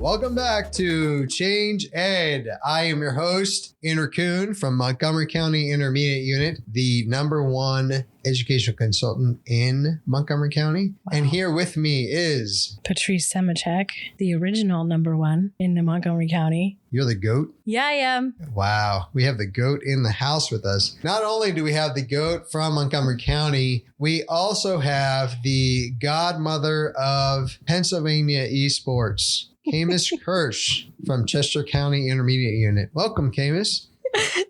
Welcome back to Change Ed. I am your host, Andrew Kuhn from Montgomery County Intermediate Unit, the #1 educational consultant in Montgomery County. Wow. And here with me is Patrice Semachek, the original #1 in the Montgomery County. You're the GOAT? Yeah, I am. Wow. We have the GOAT in the house with us. Not only do we have the GOAT from Montgomery County, we also have the godmother of Pennsylvania esports, Kammas Kersch from Chester County Intermediate Unit. Welcome, Kammas.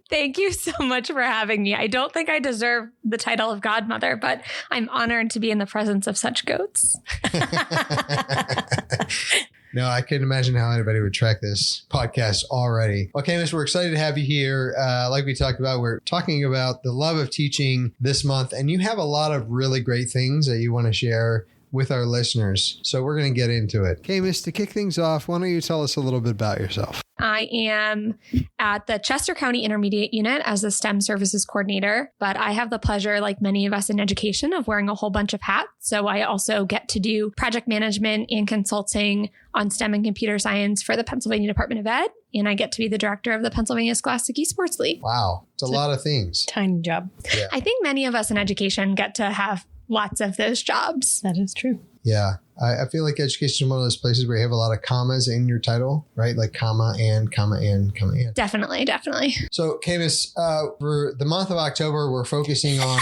Thank you so much for having me. I don't think I deserve the title of godmother, but I'm honored to be in the presence of such goats. No, I couldn't imagine how anybody would track this podcast already. Well, Kammas, we're excited to have you here. Like we talked about, we're talking about the love of teaching this month, and you have a lot of really great things that you want to share with our listeners. So we're going to get into it. Kammas, to kick things off, why don't you tell us a little bit about yourself? I am at the Chester County Intermediate Unit as the STEM Services Coordinator, but I have the pleasure, like many of us in education, of wearing a whole bunch of hats. So I also get to do project management and consulting on STEM and computer science for the Pennsylvania Department of Ed, and I get to be the director of the Pennsylvania Scholastic Esports League. Wow, it's a lot of things. Tiny job. Yeah. I think many of us in education get to have lots of those jobs. That is true. Yeah. I feel like education is one of those places where you have a lot of commas in your title, right? Like comma and, comma and, comma and. Definitely. So, Kammas, for the month of October, we're focusing on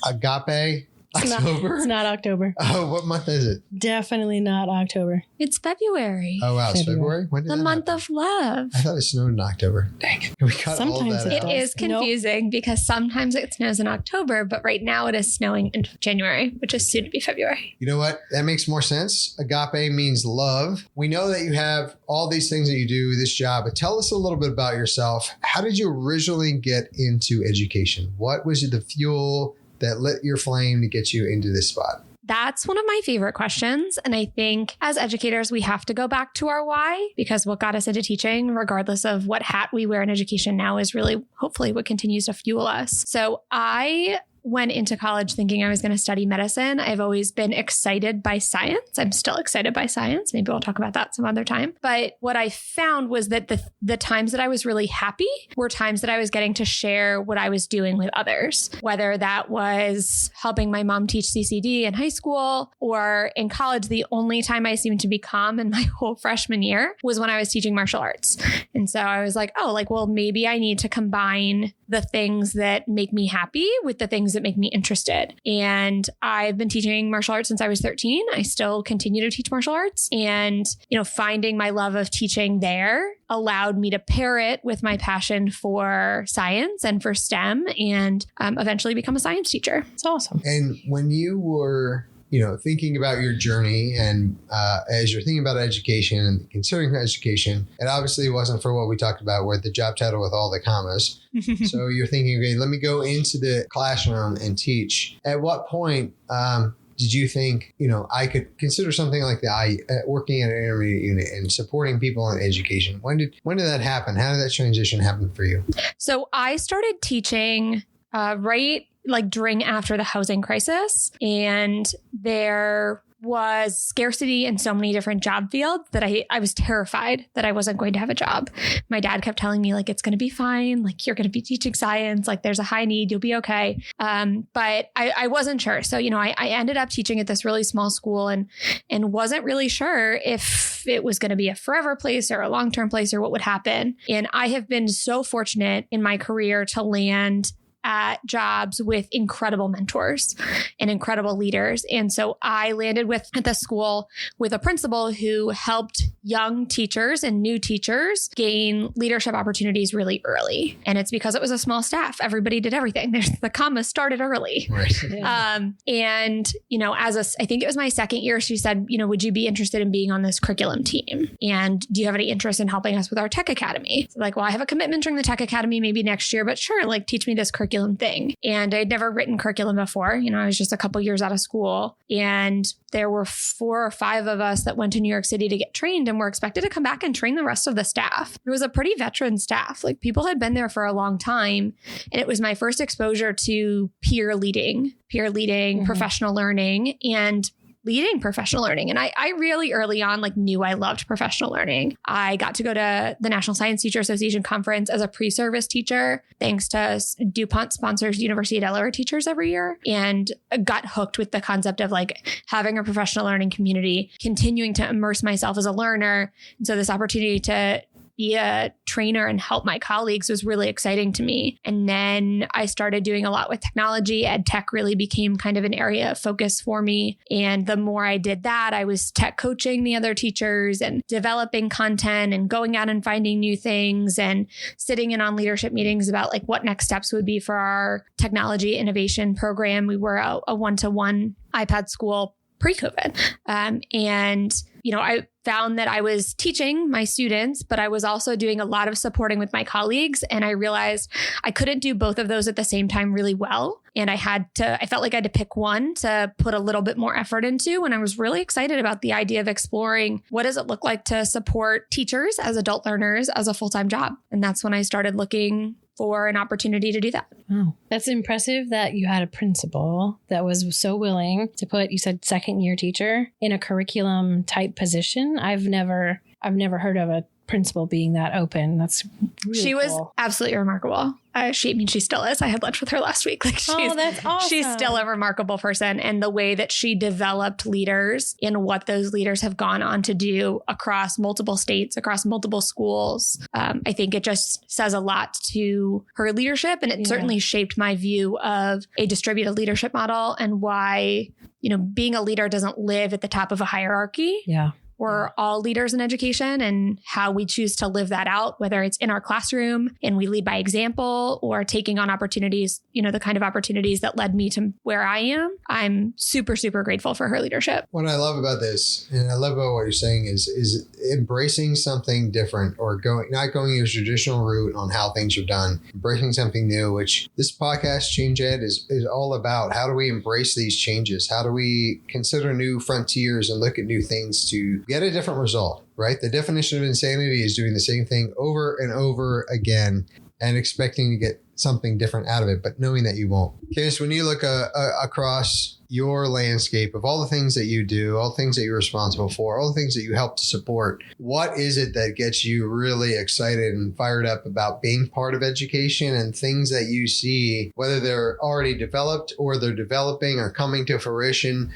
Agape. October? It's not October. Oh, what month is it? Definitely not October. It's February. Oh, wow. It's February? When did the that month happen? of love. I thought it snowed in October. Dang it. We cut all Sometimes that it out. It is confusing because sometimes it snows in October, but right now it is snowing in January, which is soon to be February. You know what? That makes more sense. Agape means love. We know that you have all these things that you do, this job, but tell us a little bit about yourself. How did you originally get into education? What was the fuel that lit your flame to get you into this spot? That's one of my favorite questions. And I think as educators, we have to go back to our why, because what got us into teaching, regardless of what hat we wear in education now, is really hopefully what continues to fuel us. So I went into college thinking I was going to study medicine. I've always been excited by science. I'm still excited by science. Maybe we'll talk about that some other time. But what I found was that the times that I was really happy were times that I was getting to share what I was doing with others, whether that was helping my mom teach CCD in high school or in college. The only time I seemed to be calm in my whole freshman year was when I was teaching martial arts. And so I was like, well, maybe I need to combine the things that make me happy with the things that make me interested. And I've been teaching martial arts since I was 13. I still continue to teach martial arts. And, finding my love of teaching there allowed me to pair it with my passion for science and for STEM and eventually become a science teacher. It's awesome. And when you were thinking about your journey and as you're thinking about education and considering education, it obviously wasn't for what we talked about with the job title with all the commas. So you're thinking, okay, let me go into the classroom and teach. At what point did you think, I could consider something like working at an intermediate unit and supporting people in education? When did that happen? How did that transition happen for you? So I started teaching during after the housing crisis, and there was scarcity in so many different job fields that I was terrified that I wasn't going to have a job. My dad kept telling me, it's going to be fine. You're going to be teaching science. There's a high need. You'll be okay. But I wasn't sure. So, I ended up teaching at this really small school and wasn't really sure if it was going to be a forever place or a long-term place or what would happen. And I have been so fortunate in my career to land at jobs with incredible mentors and incredible leaders. And so I landed at the school with a principal who helped young teachers and new teachers gain leadership opportunities really early. And it's because it was a small staff. Everybody did everything. The commas started early. Right. And, I think it was my second year, she said, would you be interested in being on this curriculum team? And do you have any interest in helping us with our tech academy? So I have a commitment during the tech academy, maybe next year, but sure, teach me this curriculum thing. And I'd never written curriculum before. I was just a couple years out of school, and there were 4 or 5 of us that went to New York City to get trained and were expected to come back and train the rest of the staff. It was a pretty veteran staff. People had been there for a long time. And it was my first exposure to peer leading, professional learning. And leading professional learning. And I really early on knew I loved professional learning. I got to go to the National Science Teacher Association conference as a pre-service teacher, thanks to DuPont sponsors University of Delaware teachers every year, and got hooked with the concept of having a professional learning community, continuing to immerse myself as a learner. And so this opportunity to be a trainer and help my colleagues was really exciting to me. And then I started doing a lot with technology. Ed tech really became kind of an area of focus for me. And the more I did that, I was tech coaching the other teachers and developing content and going out and finding new things and sitting in on leadership meetings about what next steps would be for our technology innovation program. We were a one-to-one iPad school pre-COVID. I found that I was teaching my students, but I was also doing a lot of supporting with my colleagues. And I realized I couldn't do both of those at the same time really well. And I felt like I had to pick one to put a little bit more effort into. And I was really excited about the idea of exploring what does it look like to support teachers as adult learners as a full-time job. And that's when I started looking for an opportunity to do that. Wow. That's impressive that you had a principal that was so willing to put, you said second year teacher, in a curriculum type position. I've never heard of a principal being that open. That's really She was cool. absolutely remarkable. She still is. I had lunch with her last week. That's awesome. She's still a remarkable person. And the way that she developed leaders and what those leaders have gone on to do across multiple states, across multiple schools, I think it just says a lot to her leadership. And it certainly shaped my view of a distributed leadership model and why, being a leader doesn't live at the top of a hierarchy. Yeah. We're all leaders in education, and how we choose to live that out, whether it's in our classroom and we lead by example or taking on opportunities, the kind of opportunities that led me to where I am. I'm super, super grateful for her leadership. What I love about this, and I love about what you're saying, is embracing something different, or not going your traditional route on how things are done, embracing something new, which this podcast, Change Ed, is all about. How do we embrace these changes? How do we consider new frontiers and look at new things to get a different result, right? The definition of insanity is doing the same thing over and over again and expecting to get something different out of it, but knowing that you won't. Kammas, when you look across your landscape of all the things that you do, all the things that you're responsible for, all the things that you help to support, what is it that gets you really excited and fired up about being part of education and things that you see, whether they're already developed or they're developing or coming to fruition?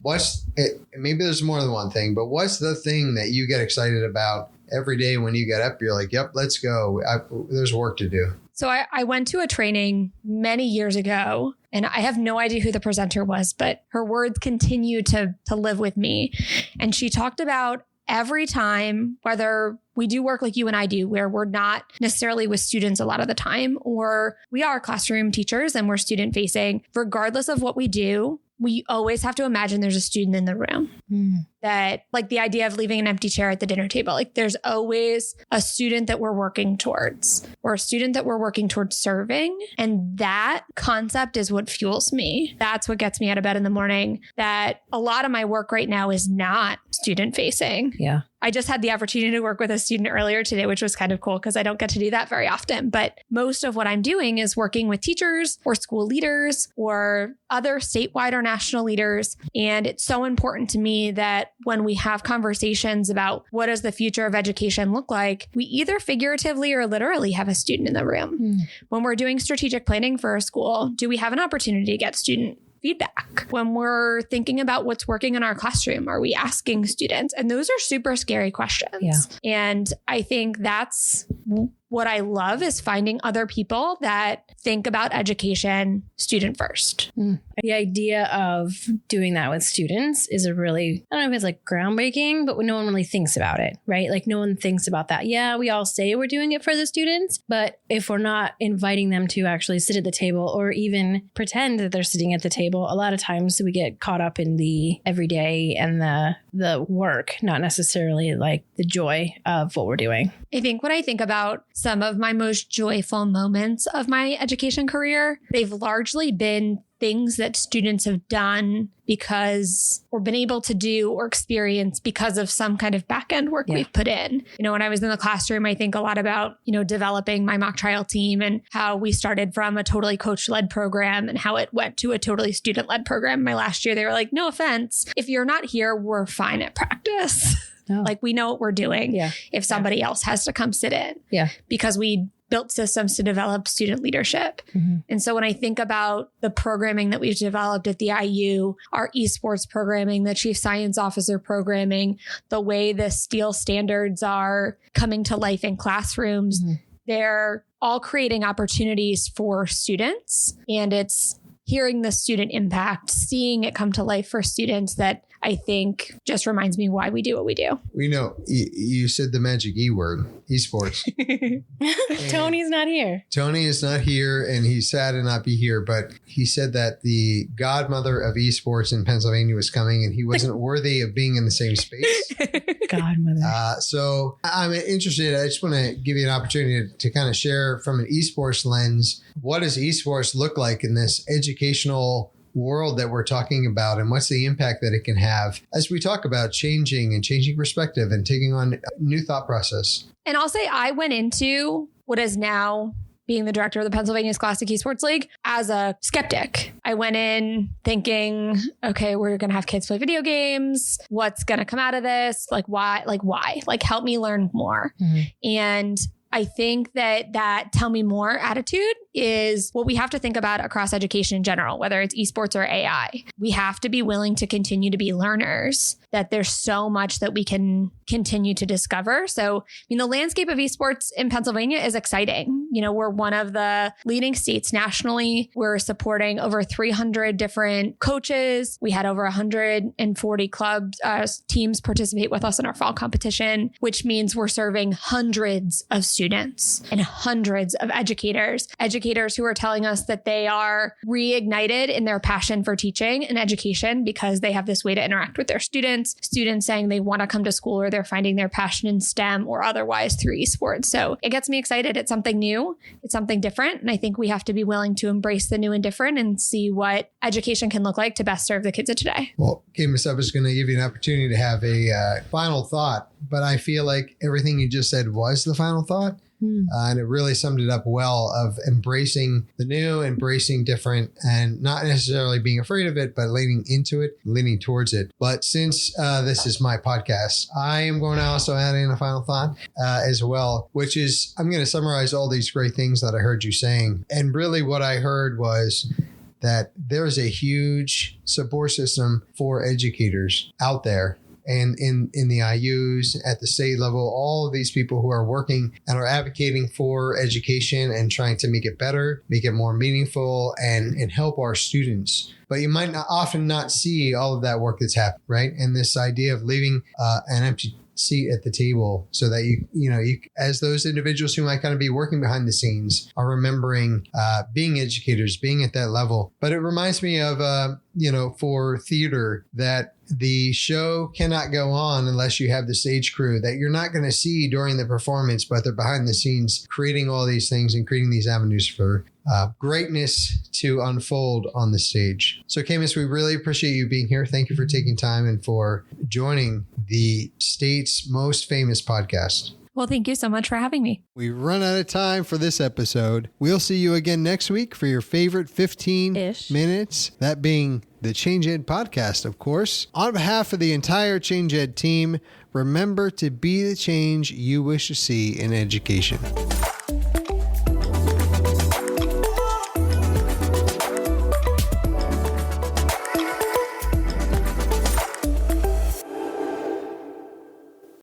Maybe there's more than one thing, but what's the thing that you get excited about every day when you get up? You're like, yep, let's go. There's work to do. So I went to a training many years ago, and I have no idea who the presenter was, but her words continue to live with me. And she talked about every time, whether we do work like you and I do, where we're not necessarily with students a lot of the time, or we are classroom teachers and we're student facing, regardless of what we do, we always have to imagine there's a student in the room. That, the idea of leaving an empty chair at the dinner table, there's always a student that we're working towards, or a student that we're working towards serving. And that concept is what fuels me. That's what gets me out of bed in the morning. That a lot of my work right now is not student facing. Yeah. I just had the opportunity to work with a student earlier today, which was kind of cool because I don't get to do that very often. But most of what I'm doing is working with teachers or school leaders or other statewide or national leaders. And it's so important to me that when we have conversations about what does the future of education look like, we either figuratively or literally have a student in the room. When we're doing strategic planning for a school, do we have an opportunity to get student feedback? When we're thinking about what's working in our classroom, are we asking students? And those are super scary questions. Yeah. And I think that's what I love, is finding other people that think about education student first. The idea of doing that with students is a really, I don't know if it's groundbreaking, but no one really thinks about it, right? No one thinks about that. Yeah, we all say we're doing it for the students, but if we're not inviting them to actually sit at the table or even pretend that they're sitting at the table, a lot of times we get caught up in the everyday and the work, not necessarily the joy of what we're doing. I think when I think about some of my most joyful moments of my education career, they've largely been things that students have done because or been able to do or experience because of some kind of back end work we've put in. When I was in the classroom, I think a lot about, developing my mock trial team and how we started from a totally coach led program and how it went to a totally student led program. My last year, they were like, no offense, if you're not here, we're fine at practice. Oh. Like we know what we're doing if somebody else has to come sit in. Yeah. Because we built systems to develop student leadership. Mm-hmm. And so when I think about the programming that we've developed at the IU, our esports programming, the chief science officer programming, the way the STEEL standards are coming to life in classrooms, they're all creating opportunities for students. And it's hearing the student impact, seeing it come to life for students that I think just reminds me why we do what we do. We know you said the magic E word, esports. Tony's not here. Tony is not here, and he's sad to not be here, but he said that the godmother of esports in Pennsylvania was coming and he wasn't worthy of being in the same space. Godmother. So I'm interested. I just want to give you an opportunity to kind of share from an esports lens, what does esports look like in this educational world that we're talking about, and what's the impact that it can have as we talk about changing perspective and taking on a new thought process. And I'll say I went into what is now being the director of the Pennsylvania Scholastic Esports League as a skeptic. I went in thinking, okay, we're going to have kids play video games. What's going to come out of this? Why? Like, help me learn more. Mm-hmm. And I think that tell me more attitude is what we have to think about across education in general, whether it's esports or AI. We have to be willing to continue to be learners, that there's so much that we can continue to discover. So, the landscape of esports in Pennsylvania is exciting. We're one of the leading states nationally. We're supporting over 300 different coaches. We had over 140 clubs, teams participate with us in our fall competition, which means we're serving hundreds of students and hundreds of educators who are telling us that they are reignited in their passion for teaching and education because they have this way to interact with their students saying they want to come to school or they're finding their passion in STEM or otherwise through esports. So it gets me excited. It's something new. It's something different. And I think we have to be willing to embrace the new and different and see what education can look like to best serve the kids of today. Well, Kammas, I was going to give you an opportunity to have a final thought, but I feel like everything you just said was the final thought. And it really summed it up well, of embracing the new, embracing different, and not necessarily being afraid of it, but leaning into it, leaning towards it. But since this is my podcast, I am going to also add in a final thought as well, which is I'm going to summarize all these great things that I heard you saying. And really what I heard was that there's a huge support system for educators out there. And in the IUs, at the state level, all of these people who are working and are advocating for education and trying to make it better, make it more meaningful, and help our students. But you might often not see all of that work that's happened, right? And this idea of leaving an empty seat at the table so that you as those individuals who might kind of be working behind the scenes are remembering being educators, being at that level. But it reminds me of for theater, that the show cannot go on unless you have the stage crew that you're not going to see during the performance, but they're behind the scenes creating all these things and creating these avenues for greatness to unfold on the stage. So Kammas, we really appreciate you being here. Thank you for taking time and for joining the state's most famous podcast. Well, thank you so much for having me. We've run out of time for this episode. We'll see you again next week for your favorite 15 minutes, that being the Change Ed podcast, of course. On behalf of the entire Change Ed team, remember to be the change you wish to see in education.